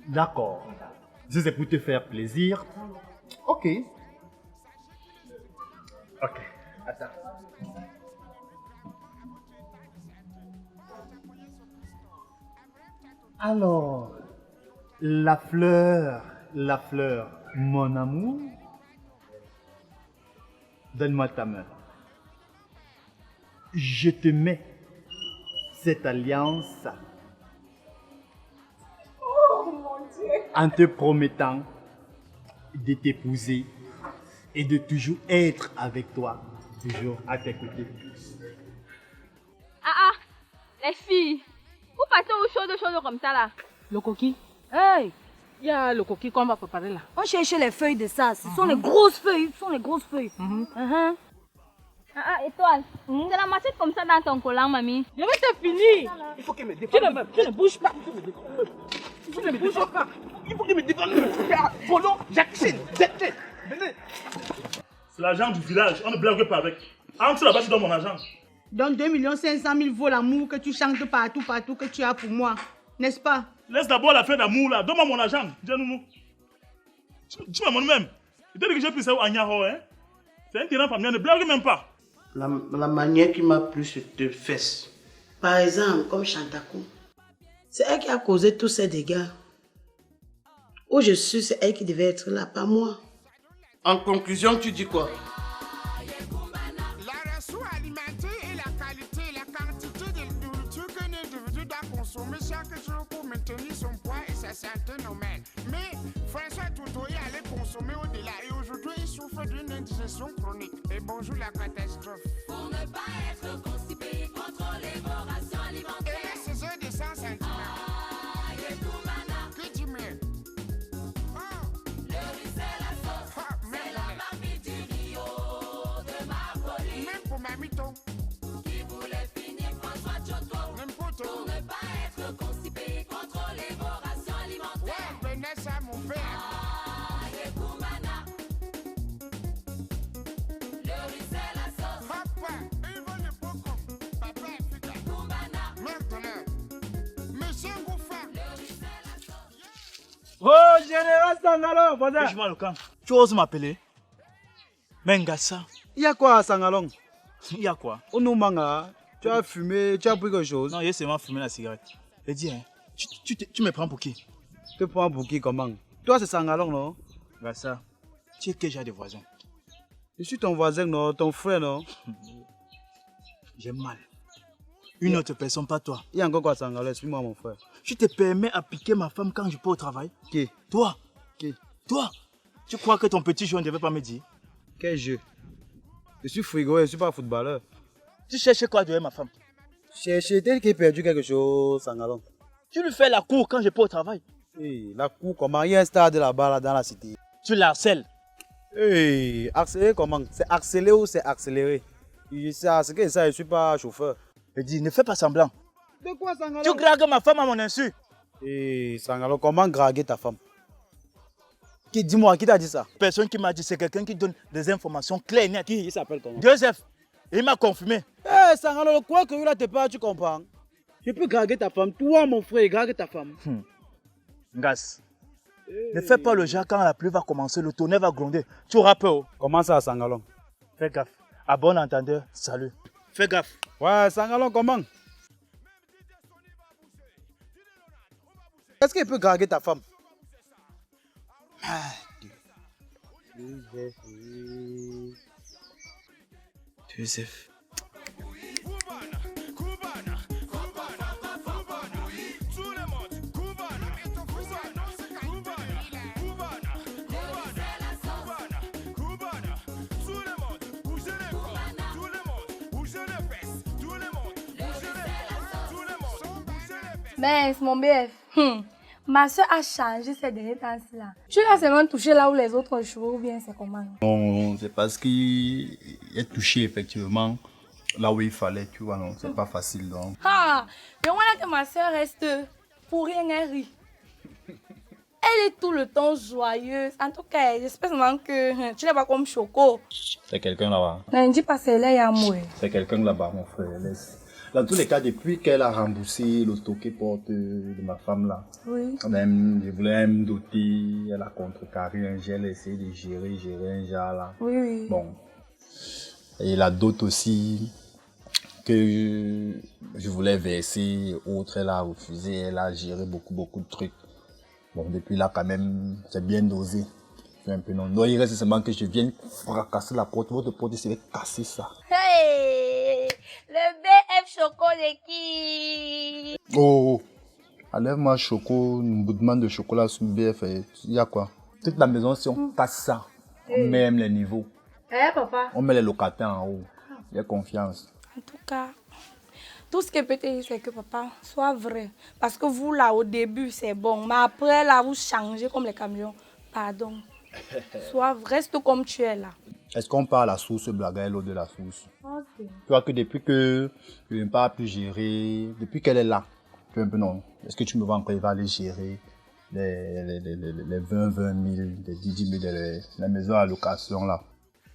D'accord. Si c'est pour te faire plaisir. Ok. Ok. Attends. Alors, la fleur, mon amour, donne-moi ta main. Je te mets cette alliance en te promettant de t'épouser et de toujours être avec toi, toujours à tes côtés. Ah, les filles, vous partez au chaud comme ça là. Le coquille. Hey, il y a le coquille qu'on va préparer là. On cherche les feuilles de ça. Ce sont les grosses feuilles. Ah, étoile, c'est la moitié comme ça dans ton collant, mamie. Je vais te finir. Il faut qu'elle me défende. Tu ne bouges pas. Il faut qu'elle me défende. Il faut qu'elle me défende. Polo, Jackson, Jackson. Venez. C'est l'agent du village, on ne blague pas avec. Entre là-bas, tu donnes mon argent. Donne 2 500 000 vaut l'amour que tu chantes partout que tu as pour moi. N'est-ce pas? Laisse d'abord la fin d'amour là, donne-moi mon argent. Dis-nous. Tu m'as mon même. Il t'a dit que j'ai pris ça au Agnaho, hein. C'est un terrain familial, ne blague même pas. La manière qui m'a plu sur tes fesses. Par exemple, comme Chantakou. C'est elle qui a causé tous ces dégâts. Où je suis, c'est elle qui devait être là, pas moi. En conclusion, tu dis quoi? La ration alimentaire et la qualité, la quantité de nourriture qu'un individu doit consommer chaque jour pour maintenir son poids et sa santé normale. Mais François Toutoui allait consommer au-delà et aujourd'hui il souffre d'une indigestion chronique. Et bonjour la catastrophe. Pour ne pas être constipé, contrôlez vos rations alimentaires. Et ses heures de 100 cm. Que dis-tu? Le riz c'est la sauce, c'est la marmite du Rio de Mapoli. Même pour Mamito. Qui voulait finir François Tchoto. N'importe où. Pour ne pas être constipé, contrôlez vos rations alimentaires. Ouais, Vanessa, mon père. Le riz c'est la sauce. Papa, il veut le poco. Papa est efficace. Maintenant, Monsieur Gouffin. Le riz c'est la sauce. Oh, général Sangalong, voisin. Je m'en le camp. Tu oses m'appeler? Mengassa. Il y a quoi à Sangalong? Il y a quoi? Au Noumanga, tu as fumé, tu as pris quelque chose? Non, il a seulement fumé la cigarette. Et dis, hein, tu me prends pour qui? Tu te prends pour qui comment? Toi, c'est Sangalong, non? Gassa, tu es quel genre de voisin? Je suis ton voisin, non? Ton frère, non? J'ai mal. Une autre personne, pas toi. Il y a encore quoi à Sangalong? Suis-moi, mon frère. Tu te permets à piquer ma femme quand je peux au travail? Qui? Toi? Qui? Toi? Tu crois que ton petit jeu ne devait pas me dire? Quel jeu? Je suis frigo, je ne suis pas footballeur. Tu cherches quoi de ma femme? Chercher, tel qu'il a perdu quelque chose, Sangalong. Tu lui fais la cour quand je peux au travail? Hey, la cour, comment? Il y a un stade là-bas, là, dans la cité. Tu l'harcèles? Hey, accélérer comment? C'est accélérer ou c'est accélérer? C'est que ça, je ne suis pas chauffeur. Je dis, ne fais pas semblant. De quoi, Sangalong? Tu dragues ma femme à mon insu. Hey, Sangalong, comment draguer ta femme? Dis-moi, qui t'a dit ça? Personne qui m'a dit, c'est quelqu'un qui donne des informations claires et nettes. Qui? Il s'appelle comment? Joseph, il m'a confirmé. Hey, Sangalong, quoi que là, t'es pas, tu comprends? Je peux draguer ta femme. Toi, mon frère, drague ta femme. Ngas, ne fais pas le genre quand la pluie va commencer, le tonnerre va gronder. Tu auras peur. Comment ça, Sangalong? Fais gaffe. À bon entendeur, salut. Fais gaffe. Ouais, Sangalong, comment? Est-ce qu'il peut draguer ta femme? Joseph. Mais mon BF, ma soeur a changé ces derniers temps-là. Tu l'as seulement touché là où les autres cheveux ou bien c'est comment? Non, c'est parce qu'il est touché effectivement là où il fallait, tu vois, non, c'est pas facile donc. Ah, mais voilà que ma soeur reste pour rien, elle rit. Elle est tout le temps joyeuse. En tout cas, j'espère seulement que tu n'es pas comme Choco. C'est quelqu'un là-bas. Non, dis pas c'est là, il y a moi. C'est quelqu'un là-bas, mon frère. Laisse. Dans tous les cas, depuis qu'elle a remboursé l'auto qui porte de ma femme là, Oui. même, je voulais me doter, elle a contrecarré un gel, essayé de gérer un genre là. Oui, oui. Bon. Et la dot aussi que je voulais verser, autre, elle a refusé, elle a géré beaucoup de trucs. Bon, depuis là, quand même, c'est bien dosé. C'est un peu non. Non, il reste seulement que je vienne fracasser la porte. Votre porte, c'est de casser ça. Hey, le BF Choco de qui? Oh, enlève-moi choco, une boudement de chocolat sur BF. Il y a quoi? Toute la maison, si on casse ça, on met même les niveaux. Eh, papa. On met les locataires en haut. Il y a confiance. En tout cas, tout ce que je peux te dire, c'est que papa, soit vrai. Parce que vous, là, au début, c'est bon. Mais après, là, vous changez comme les camions. Pardon. Sois vrai, reste comme tu es là. Est-ce qu'on parle à la source, blague l'eau de la source? Ok. Tu vois que depuis que je ne pas plus gérer, depuis qu'elle est là, tu es un peu non. Est-ce que tu me vois encore, il va aller gérer les 20 000, les 10 000 de la maison à location là?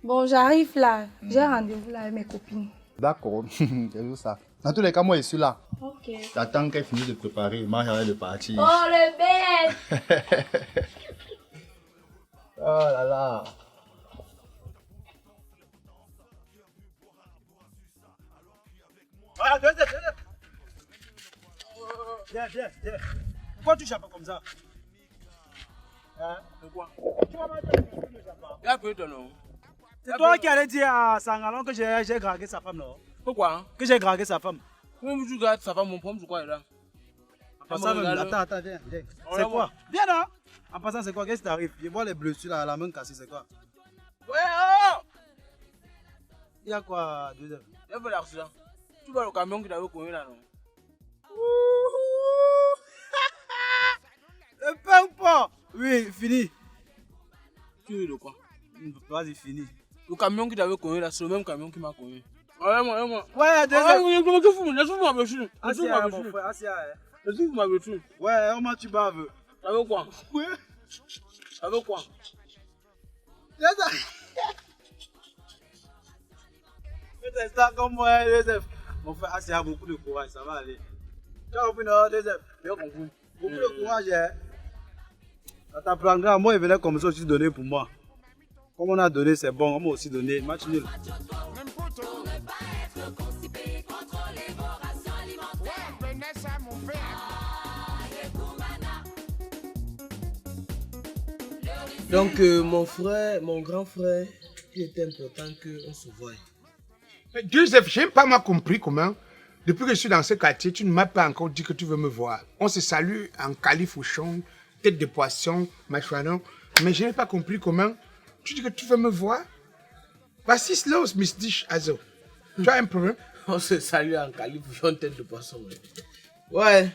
Bon, j'arrive là. J'ai rendez-vous là avec mes copines. D'accord, c'est juste ça. Dans tous les cas, moi je suis là. Ok. J'attends qu'elle finisse de préparer, moi j'arrête de partir. Oh, le BF. Oh là là. Ah, Joseph. Viens. Pourquoi tu chapes comme ça? Hein? De quoi? Tu vas m'aider. C'est toi qui allais dire à Sangalon que j'ai dragué sa femme, non? Pourquoi? Que j'ai dragué sa femme. Comment tu gardes sa femme, mon pomme, je crois, là? En passant, attends, viens. C'est quoi? Viens là! En passant, c'est quoi? Qu'est-ce qui t'arrive? Je vois les blessures là, la main cassée, c'est quoi? Ouais, oh! Il y a quoi, Joseph? Il y a pas d'accident. Tu vois le camion qui t'avait connu là, non? Le pain ou pas? Oui, fini. Tu veux de quoi? Vas-y, fini. Le camion qui t'avait connu là, c'est le même camion qui m'a connu. Ouais, moi. Ouais, Joseph. Laisse-moi ma voiture. Assia, mon frère, Assia. Laisse-moi ma voiture. Ouais, comment tu baves? Ça veut quoi? Ouais. Ça veut quoi? C'est ça comme moi, Joseph. Mon frère, Assia a beaucoup de courage, ça va aller. Tu as compris, non, Joseph? Bien compris. Beaucoup de courage, hein. Ça t'apprendra. Moi, il venait comme ça aussi donner pour moi. Comme on a donné, c'est bon. On m'a aussi donné. Match nul. Donc, mon grand frère, il était important qu'on se voie. Mais Joseph, je n'ai pas mal compris comment, depuis que je suis dans ce quartier, tu ne m'as pas encore dit que tu veux me voir. On se salue en califourchon, tête de poisson, machuanon, mais je n'ai pas compris comment tu dis que tu veux me voir. Voici slow, Miss Dish Azo. Tu as un problème? On se salue en califourchon, tête de poisson. Ouais.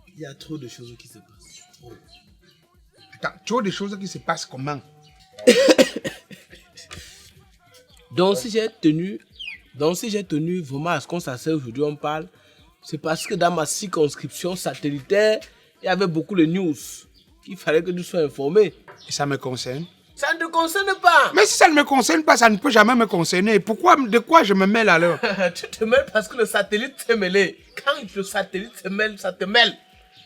Il y a trop de choses qui se passent. Trop. Attends, trop de choses qui se passent comment? Donc si j'ai tenu vraiment à ce qu'on s'asseye aujourd'hui, on parle, c'est parce que dans ma circonscription satellitaire, il y avait beaucoup de news qu'il fallait que tu sois informé. Et ça me concerne? Ça ne te concerne pas. Mais si ça ne me concerne pas, ça ne peut jamais me concerner. Pourquoi, de quoi je me mêle alors? Tu te mêles parce que le satellite s'est mêlé. Quand le satellite se mêle, ça te mêle.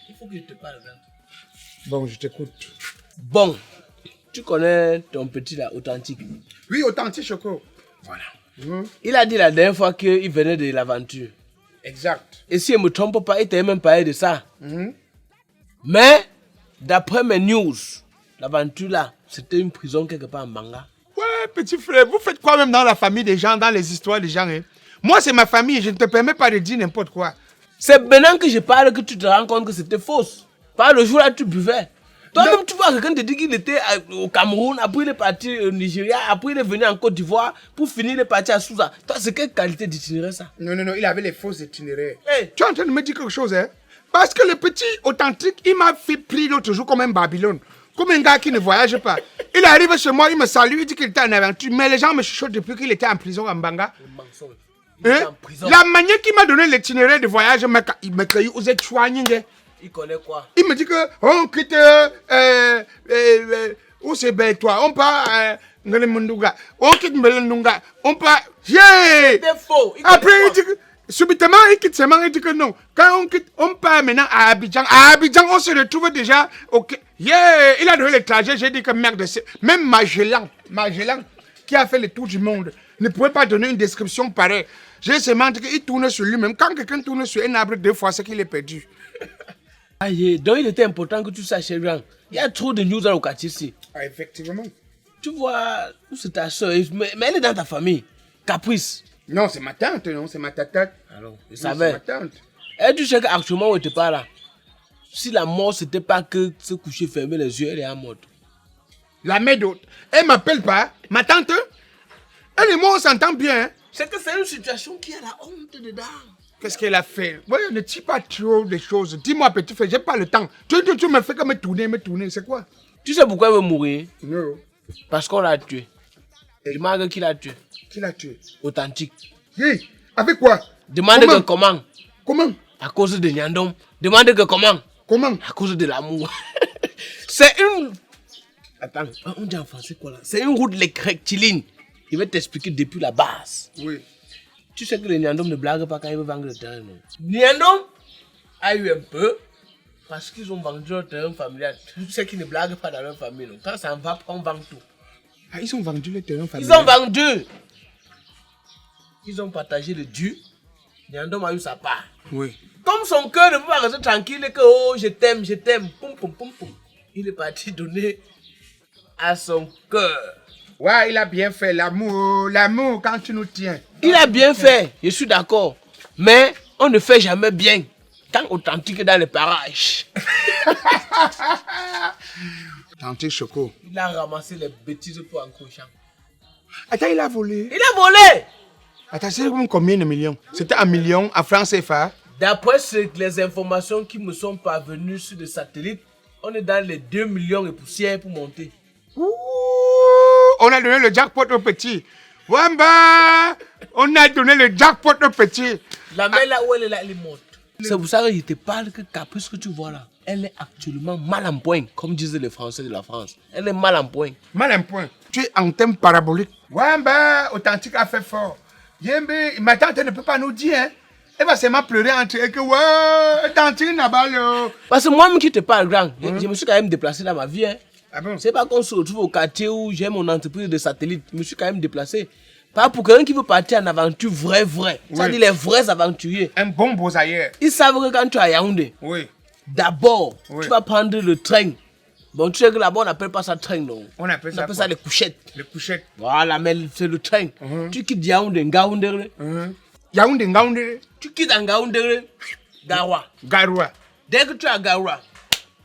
Il faut que je te parle. Bon, je t'écoute. Bon, tu connais ton petit là, authentique. Oui, authentique, Choco. Voilà. Il a dit la dernière fois qu'il venait de l'aventure. Exact. Et si je ne me trompe pas, il t'a même parlé de ça. Mais, d'après mes news, l'aventure là, c'était une prison quelque part en Manga. Ouais, petit frère, vous faites quoi même dans la famille des gens, dans les histoires des gens, hein? Moi, c'est ma famille, je ne te permets pas de dire n'importe quoi. C'est maintenant que je parle que tu te rends compte que c'était fausse. Par le jour là, tu buvais. Toi-même, tu vois, quelqu'un te dit qu'il était au Cameroun, après il est parti au Nigeria, après il est venu en Côte d'Ivoire, pour finir il est parti à Sousa. Toi, c'est quelle qualité d'itinéraire ça? Non, il avait les faux itinéraires. Hey. Tu es en train de me dire quelque chose, hein? Parce que le petit authentique, il m'a fait pris l'autre jour comme un Babylone. Comme un gars qui ne voyage pas. Il arrive chez moi, il me salue, il dit qu'il était en aventure. Mais les gens me chuchotent depuis qu'il était en prison à Mbanga. Hein? La manière qu'il m'a donné l'itinéraire de voyage, il m'a créé aux étoiles. Il connaît quoi? Il me dit que on quitte où c'est belle toi? On part on quitte Melendunga. On part. Yeah! C'était faux. Après il dit que Subitement, il quitte seulement et dit que non. Quand on quitte, on part maintenant à Abidjan. À Abidjan, on se retrouve déjà. Ok. Yeah, il a donné le trajet. J'ai dit que merde, même Magellan, qui a fait le tour du monde, ne pouvait pas donner une description pareille. J'ai seulement dit qu'il tourne sur lui-même. Quand quelqu'un tourne sur un arbre 2 fois, c'est qu'il est perdu. Aïe, donc il était important que tu saches, Jean. Il y a trop de news dans le quartier ici. Ah, effectivement. Tu vois, c'est ta soeur, mais elle est dans ta famille. Caprice. Non, c'est ma tante, non, c'est ma tata. Alors, je Oui, savais. c'est ma tante. Et tu sais qu'actuellement, on n'était pas là. Si la mort, c'était pas que se coucher, fermer les yeux, elle est morte. La mère d'autre. Elle m'appelle pas. Ma tante, elle et moi, on s'entend bien. Hein? C'est que c'est une situation qui a la honte dedans. Qu'est-ce qu'elle a fait? Ouais, ne dis pas trop de choses. Dis-moi, petit frère, j'ai pas le temps. Tu me fais comme me tourner, c'est quoi? Tu sais pourquoi elle veut mourir? Non. Parce qu'on l'a tué. Demande qui l'a tué. Qui l'a tué? Authentique. Oui, avec quoi? Demande que comment? Comment? À cause de Nyandom. Demande que comment? Comment? À cause de l'amour. C'est une... Attends, on dit en français quoi là? C'est une route rectiligne. Il va t'expliquer depuis la base. Oui. Tu sais que les Nyandom ne blaguent pas quand ils veulent vendre le terrain, non? Nyandom a eu un peu parce qu'ils ont vendu leur terrain familial. Tu sais qu'ils ne blaguent pas dans leur famille, non? Quand ça en va, on vend tout. Ah, ils ont vendu le terrain familial? Ils ont vendu. Ils ont partagé le dû. Nyandom a eu sa part. Oui. Comme son cœur ne peut pas rester tranquille et que oh, je t'aime. Poum, poum, poum, poum. Il est parti donner à son cœur. Ouais, il a bien fait l'amour quand tu nous tiens. Il a bien fait, je suis d'accord. Mais on ne fait jamais bien quand authentique est dans les parages. Tante Choco. Il a ramassé les bêtises pour un cochon. Attends, il a volé. Il a volé. Attends, c'est combien de millions? C'était 1 million en francs CFA. D'après les informations qui me sont parvenues sur des satellites, on est dans les 2 millions et poussières pour monter. Ouh, on a donné le jackpot au petit. Wamba, on a donné le jackpot au petit. La mère là où elle est là, elle est morte. C'est pour ça que je te parle que Caprice que tu vois là, elle est actuellement mal en point, comme disent les Français de la France. Elle est mal en point. Mal en point. Tu es en thème parabolique. Wamba, authentique a fait fort. Yembe, ma tante ne peut pas nous dire, hein. Elle va seulement pleurer entre eux que ouais, authentique n'a pas le... Parce que moi-même qui te parle grand, je me suis quand même déplacé dans ma vie, hein. Ah bon? C'est pas qu'on se retrouve au quartier où j'ai mon entreprise de satellite. Je me suis quand même déplacé. Pas pour quelqu'un qui veut partir en aventure vrai. Oui. C'est-à-dire les vrais aventuriers. Un bon beau ailleurs. Ils savent que quand tu es à Yaoundé, oui. D'abord, tu vas prendre le train. Bon, tu sais que là-bas, on n'appelle pas ça train, non? On appelle ça les couchettes. Les couchettes. Voilà, mais c'est le train. Tu quittes Yaoundé, Ngaoundé. Yaoundé, Ngaoundé. Tu quittes Ngaoundé, Garoua. Garoua. Dès que tu es à Garoua,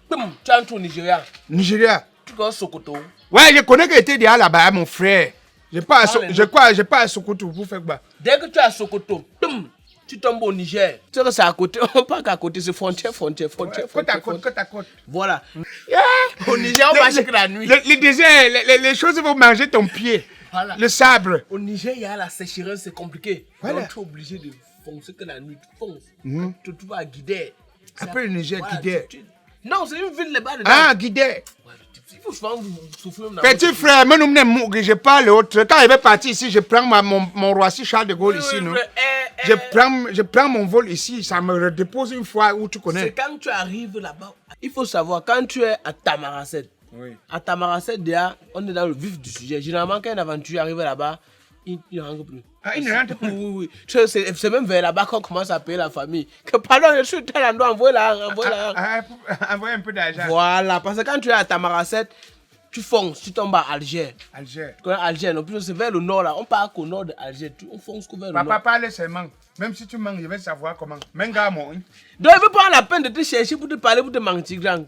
tu entres au Nigeria. Nigeria. Tu vas à Sokoto. Ouais, je connais que tu étais déjà là-bas, mon frère. Je pas à Sokoto pour faire quoi. Dès que tu es à Sokoto, tu tombes au Niger. Tu sais que c'est à côté, pas qu'à côté, c'est frontière. Côte à côte. Voilà. Au Niger, on marche que la nuit. Le désert, les choses vont manger ton pied. Voilà. Le sabre. Au Niger, il y a la sécheresse, c'est compliqué. Voilà. Donc tu es obligé de foncer que la nuit. Tu fonces. Tu vas à Guidé. Après le Niger, Guidé. Non, c'est une ville là-bas. Ah, Guidé. Il faut souvent souffrir. Petit frère, moi, je parle autre. Quand il va partir ici, je prends mon Roissy Charles de Gaulle ici, non? Je prends mon vol ici, ça me redépose une fois où tu connais. C'est quand tu arrives là-bas. Il faut savoir, quand tu es à Tamaracet, à Tamaracet, déjà, on est dans le vif du sujet. Généralement, quand un aventurier arrive là-bas, il ne rentre plus. Ah, il ne rentre plus? Oui. C'est même vers là-bas qu'on commence à payer la famille. Que pardon, je suis tel endroit, envoie-la. Envoie un peu d'argent. Voilà, parce que quand tu es à Tamaracet, tu fonces, tu tombes à Alger. Alger. Tu connais Alger, non plus, c'est vers le nord là. On part qu'au nord d'Alger, on fonce vers le nord. Papa parle seulement. Même si tu manques, je vais savoir comment. Même gars, moi. Donc, il veut prendre la peine de te chercher pour te parler, pour te mentir, grand.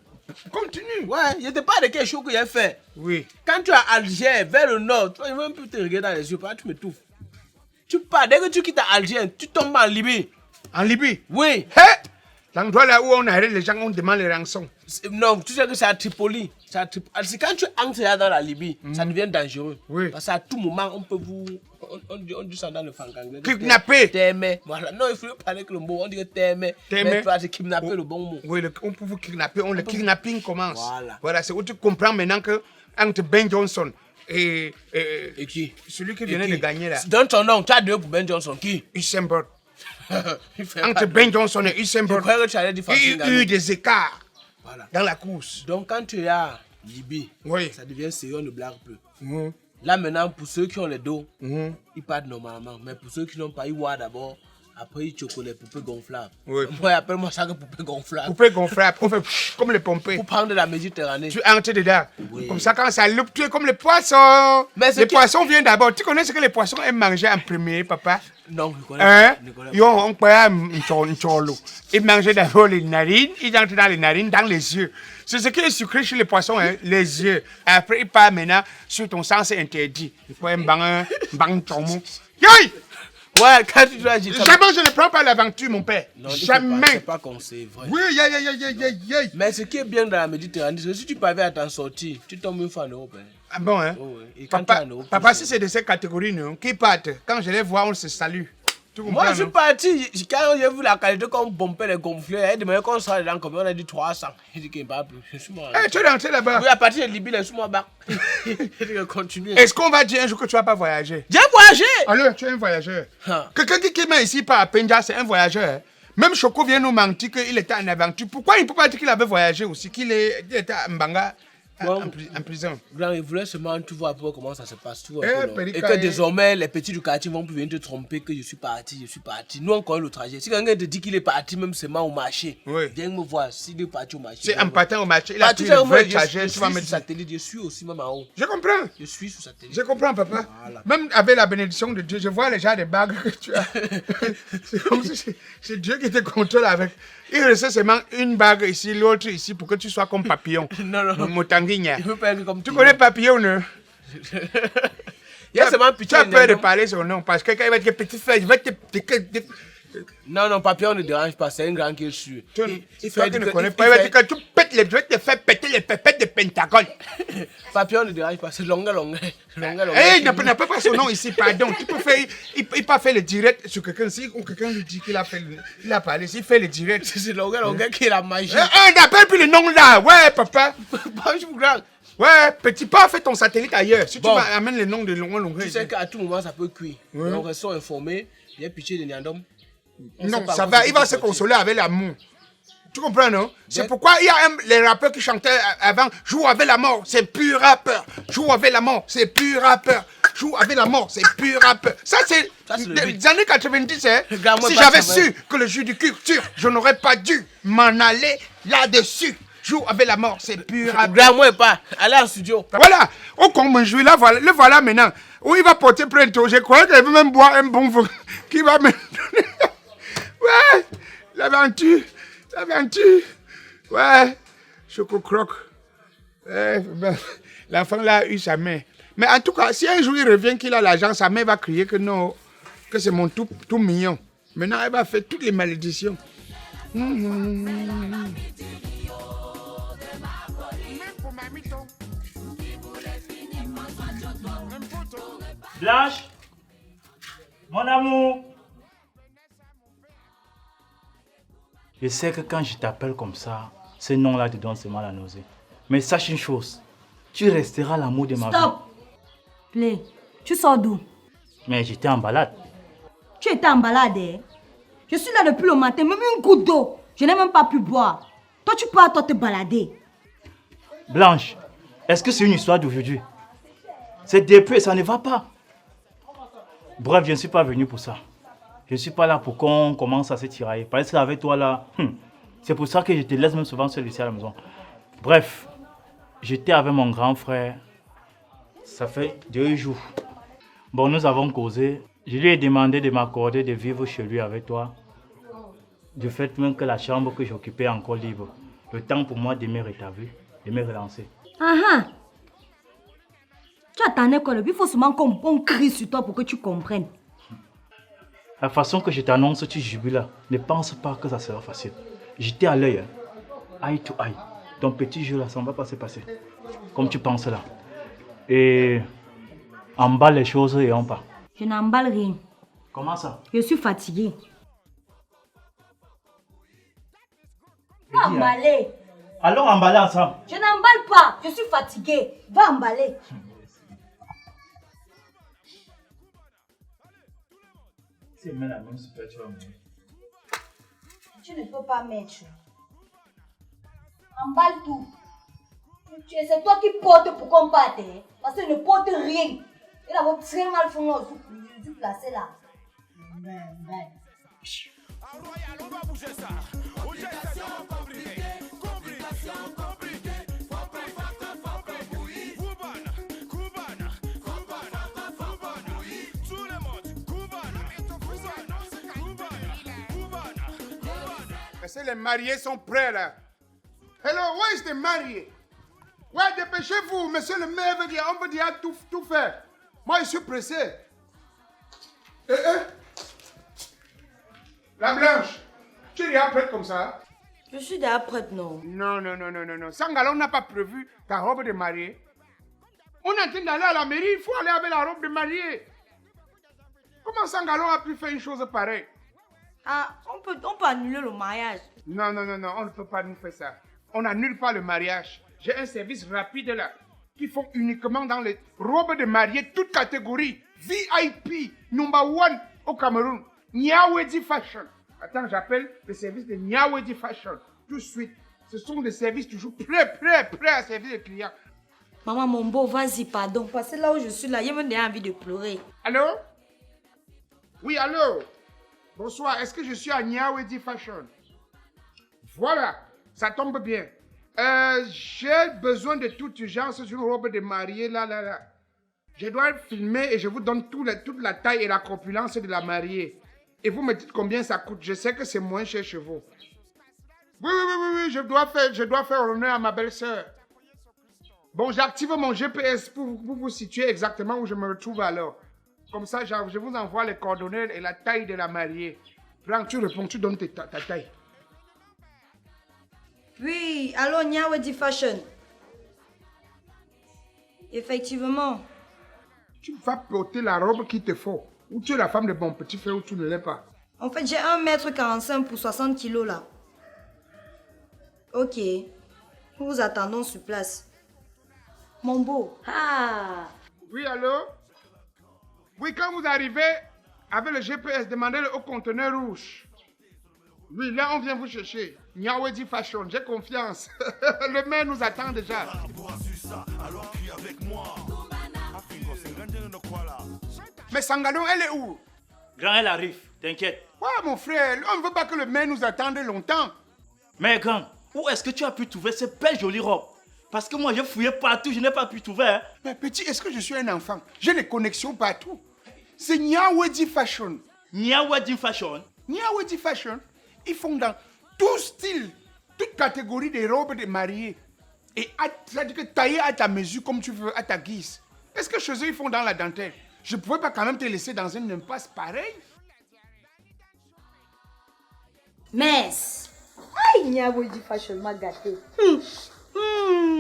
Continue. Ouais, je te parle de quelque chose que j'ai fait. Oui. Quand tu es à Alger, vers le nord, tu vas même plus te regarder dans les yeux, tu m'étouffes. Tu pars, dès que tu quittes Alger, tu tombes en Libye. En Libye? Oui. Hé! L'endroit là où on arrête les gens, on demande les rançons. Non, tu sais que c'est à Tripoli. C'est quand tu entres dans la Libye, ça devient dangereux. Oui. Parce qu'à tout moment, on peut vous... On dit ça dans le franc-anglais. Kidnapper. T'aimer. Voilà. Non, il faut parler avec le mot. On dit t'aimer. Mais toi, c'est kidnapper le bon mot. Oui, on peut vous kidnapper. Le kidnapping commence. Voilà, c'est où tu comprends maintenant que entre Ben Johnson et qui? Celui qui venait de gagner là. Donne ton nom. Tu as deux pour Ben Johnson. Qui? Usain Bolt. Entre Ben Johnson et Usain Bolt, il y a eu des écarts dans la course. Donc quand tu es à Libye, ça devient sérieux, on ne blague plus. Là maintenant, pour ceux qui ont les dos, ils partent normalement. Mais pour ceux qui n'ont pas, ils voient d'abord. Après, ils choquent les poupées gonflables. Moi, appelle-moi ça que poupée gonflable. Poupée gonflable, on fait comme les pompées. Pour prendre de la Méditerranée. Tu entres dedans. Comme ça, quand ça loupe, tu es comme les poissons. Les poissons viennent d'abord. Tu connais ce que les poissons aiment manger en premier, papa? Non, je connais. On peut un cholo. Ils mangent d'abord les narines, ils entrent dans les narines, dans les yeux. C'est ce qui est sucré chez les poissons, hein, les yeux. Après, ils partent maintenant sur ton sang, c'est interdit. Il faut un bang tomo. Yoï! Ouais, quand tu dois dire. Jamais je ne prends pas l'aventure, mon père. Non, jamais. C'est pas qu'on sait, vrai. Oui, Mais ce qui est bien dans la Méditerranée, c'est que si tu parviens à t'en sortir, tu tombes une fois en Europe. Hein. Ah bon, hein? Et Papa, si c'est de ces catégories, non, qui partent, quand je les vois, on se salue. Moi, je suis parti. Quand j'ai vu la qualité qu'on pompait les gonflés, il demandait qu'on sort dedans combien, on a dit 300. Il dit qu'il n'y a pas plus. Je suis mort. Tu es rentré là-bas? Oui, à partir de Libye, laisse-moi bas. Il continue. Est-ce qu'on va dire un jour que tu ne vas pas voyager? J'ai voyagé! Alors, tu es un voyageur. Quelqu'un qui met ici par Penja, c'est un voyageur. Même Choco vient nous mentir qu'il était en aventure. Pourquoi il ne peut pas dire qu'il avait voyagé aussi, qu'il était à Mbanga? En prison. Grand, il voulait seulement tu vois comment ça se passe. Tu vois, et que désormais, les petits du quartier vont plus venir te tromper que je suis parti. Nous, on connaît le trajet. Si quelqu'un te dit qu'il est parti, même seulement au marché, viens me voir s'il est parti au marché. C'est en partant au marché. Il a pris le vrai trajet. Tu vas mettre satellite. Je suis aussi même en haut. Je comprends. Je suis sur satellite. Je comprends, papa. Voilà. Même avec la bénédiction de Dieu, je vois les gens des bagues que tu as. C'est comme si c'est Dieu qui te contrôle avec. Il reste seulement une bague ici, l'autre ici, pour que tu sois comme papillon. Non. Motanguinya. Tu connais papillon, non? Il y a seulement tu as peur de parler son nom, parce que quand il va te dire petit frère, il va te... Non, papillon ne dérange pas, c'est un grand qui est sûr. Il fait que ne connais pas, il va dire que tu pètes les... Je vais te faire péter les pépettes de Pentagone. Papillon ne dérange pas, c'est longue. Il n'a pas son nom ici, pardon. Tu peux faire... Il peut pas faire le direct sur quelqu'un. Si quelqu'un lui dit qu'il a fait... Il a parlé, s'il fait le direct... C'est longue qui est la magie. N'appelle plus le nom là. Ouais, papa. Bonjour, grand. Ouais, petit pas, fais ton satellite ailleurs. Si tu amènes le nom de longue. Tu sais qu'à tout moment, ça peut cuire. On reste informé. Il y a pitié de Niandom. Non, ça va, il va se consoler avec l'amour. Tu comprends, non? C'est pourquoi il y a les rappeurs qui chantaient avant joue avec la mort, c'est pur rappeur. Joue avec la mort, c'est pur rappeur. Joue avec la mort, c'est pur rappeur. Ça, c'est des années 90, hein? Si j'avais su que le jus du culture, je n'aurais pas dû m'en aller là-dessus. Joue avec la mort, c'est pur rappeur. Grand-moi pas, allez en studio. Voilà, au con me jouer, là, voilà, le voilà maintenant. Où il va porter plainte, je crois qu'il veut même boire un bon vin qui va me donner. Ouais, l'aventure. Ouais, Choco Croc. Ouais, l'enfant là a eu sa main. Mais en tout cas, si un jour il revient qu'il a l'argent, sa mère va crier que non, que c'est mon tout mignon. Maintenant, elle va faire toutes les malédictions. Blanche, mon amour. Je sais que quand je t'appelle comme ça, ce nom-là te donne seulement la nausée. Mais sache une chose, tu resteras l'amour de ma vie. Stop! Play, tu sors d'où? Mais j'étais en balade. Tu étais en balade, hein? Je suis là depuis le matin, même une goutte d'eau. Je n'ai même pas pu boire. Toi, tu peux à toi te balader. Blanche, est-ce que c'est une histoire d'aujourd'hui? C'est depuis et ça ne va pas. Bref, je ne suis pas venu pour ça. Je ne suis pas là pour qu'on commence à se tirailler. Parce qu'avec toi là, c'est pour ça que je te laisse même souvent seul ici à la maison. Bref, j'étais avec mon grand frère. Ça fait 2 jours. Bon, nous avons causé. Je lui ai demandé de m'accorder de vivre chez lui avec toi. Du fait même que la chambre que j'occupais est encore libre. Le temps pour moi de me rétablir, de me relancer. Tu attendais quoi? Il faut seulement qu'on crie sur toi pour que tu comprennes. La façon que je t'annonce, tu jubiles. Ne pense pas que ça sera facile. J'étais à l'œil, eye to eye. Ton petit jeu là, ça ne va pas se passer. Comme tu penses là. Et emballe les choses et on part. Je n'emballe rien. Comment ça? Je suis fatiguée. Va emballer. Alors emballer ensemble. Je n'emballe pas. Je suis fatiguée. Va emballer. Si elle met la main sur toi, tu vas mourir. Tu ne peux pas mettre. Emballe tout. C'est toi qui portes pour qu'on parte. Hein? Parce que tu ne portes rien. Il a très mal fait du placé là. Royal, on va bouger ça. Complication compliquée, complication compliquée. Parce que les mariés sont prêts là. Hello, where is the marié? Ouais, dépêchez-vous, monsieur le maire veut dire, on veut dire tout faire. Moi, je suis pressé. La Blanche, tu es déjà prête comme ça? Je suis déjà prête, non? Non. Sangalo n'a pas prévu ta robe de mariée. On est en train d'aller à la mairie, il faut aller avec la robe de mariée. Comment Sangalo a pu faire une chose pareille? Ah, on peut annuler le mariage. Non, on ne peut pas nous faire ça. On n'annule pas le mariage. J'ai un service rapide là, qui font uniquement dans les robes de mariée, toute catégorie, VIP, number 1 au Cameroun, Nyawedi Fashion. Attends, j'appelle le service de Nyawedi Fashion, tout de suite. Ce sont des services toujours prêts à servir les clients. Maman, mon beau, vas-y, pardon, parce que là où je suis là, il me donne envie de pleurer. Allô? Oui, allô? Bonsoir, est-ce que je suis à Nyawedi Fashion? Voilà, ça tombe bien. J'ai besoin de toute urgence sur une robe de mariée, là. Je dois filmer et je vous donne toute la taille et la corpulence de la mariée. Et vous me dites combien ça coûte. Je sais que c'est moins cher chez vous. Oui, je dois faire honneur à ma belle-sœur. Bon, j'active mon GPS pour vous situer exactement où je me retrouve alors. Comme ça, je vous envoie les coordonnées et la taille de la mariée. Franck, tu réponds, tu donnes ta taille. Oui, allô, Nyawedi Fashion. Effectivement. Tu vas porter la robe qu'il te faut. Ou tu es la femme de mon petit frère ou tu ne l'es pas. En fait, j'ai 1,45 m pour 60 kg là. Ok. Nous vous attendons sur place. Mon beau. Ah. Oui, allô? Oui, quand vous arrivez avec le GPS, demandez-le au conteneur rouge. Oui, là, on vient vous chercher. Nyawedi Fashion, j'ai confiance. Le maire nous attend déjà. Mais Sangalo, elle est où? Grand, elle arrive, t'inquiète. Ouais, mon frère, on ne veut pas que le maire nous attende longtemps. Mais grand, où est-ce que tu as pu trouver ces belles jolies robes? Parce que moi, j'ai fouillé partout, je n'ai pas pu trouver. Hein. Mais petit, est-ce que je suis un enfant? J'ai des connexions partout. C'est Nyawedi Fashion. Nyawedi Fashion? Nyawedi Fashion. Ils font dans tout style, toute catégorie de robes de mariée. Et c'est-à-dire que taillé à ta mesure, comme tu veux, à ta guise. Est-ce que chez eux, ils font dans la dentelle? Je ne pouvais pas quand même te laisser dans une impasse pareille. Mess. Aïe, Nyawedi Fashion m'a gâté.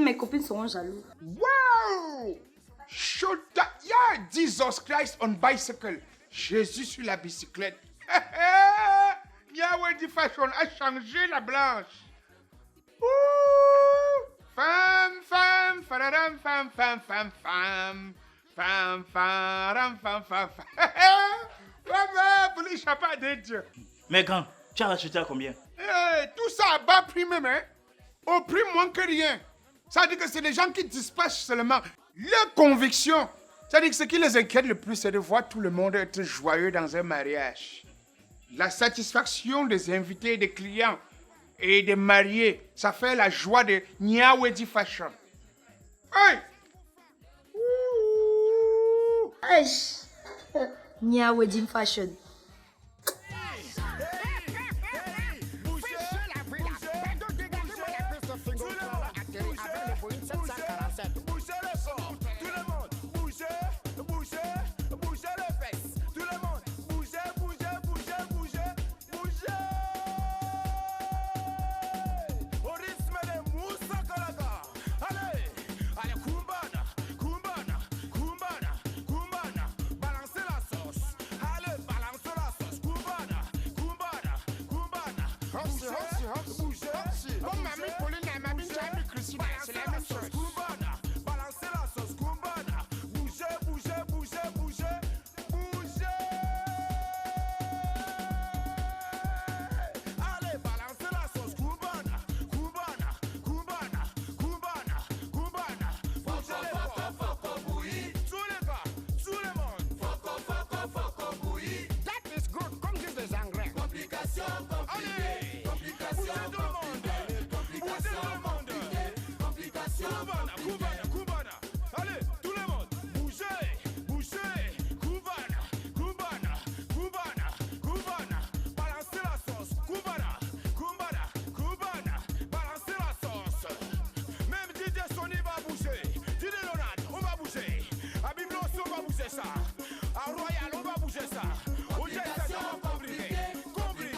Mes copines seront jaloux. Wow! Shota, yeah, Jesus Christ on bicycle. Jésus sur la bicyclette. Nyawedi Fashion a changé la Blanche. Ouh! Femme, fararam, femme. Femme, faram, femme. Pour l'échappée de Dieu. Mais grand, tu as acheté à combien? Tout ça à bas prix même, hein? Au prix moins que rien. Ça veut dire que c'est des gens qui dispatchent seulement leur conviction. Ça veut dire que ce qui les inquiète le plus, c'est de voir tout le monde être joyeux dans un mariage. La satisfaction des invités, des clients et des mariés, ça fait la joie de Nyawedi Fashion. Hey! Nyawedi Fashion. Comme Mamie Pauline et Mamie Jamie Christina, c'est la même chose.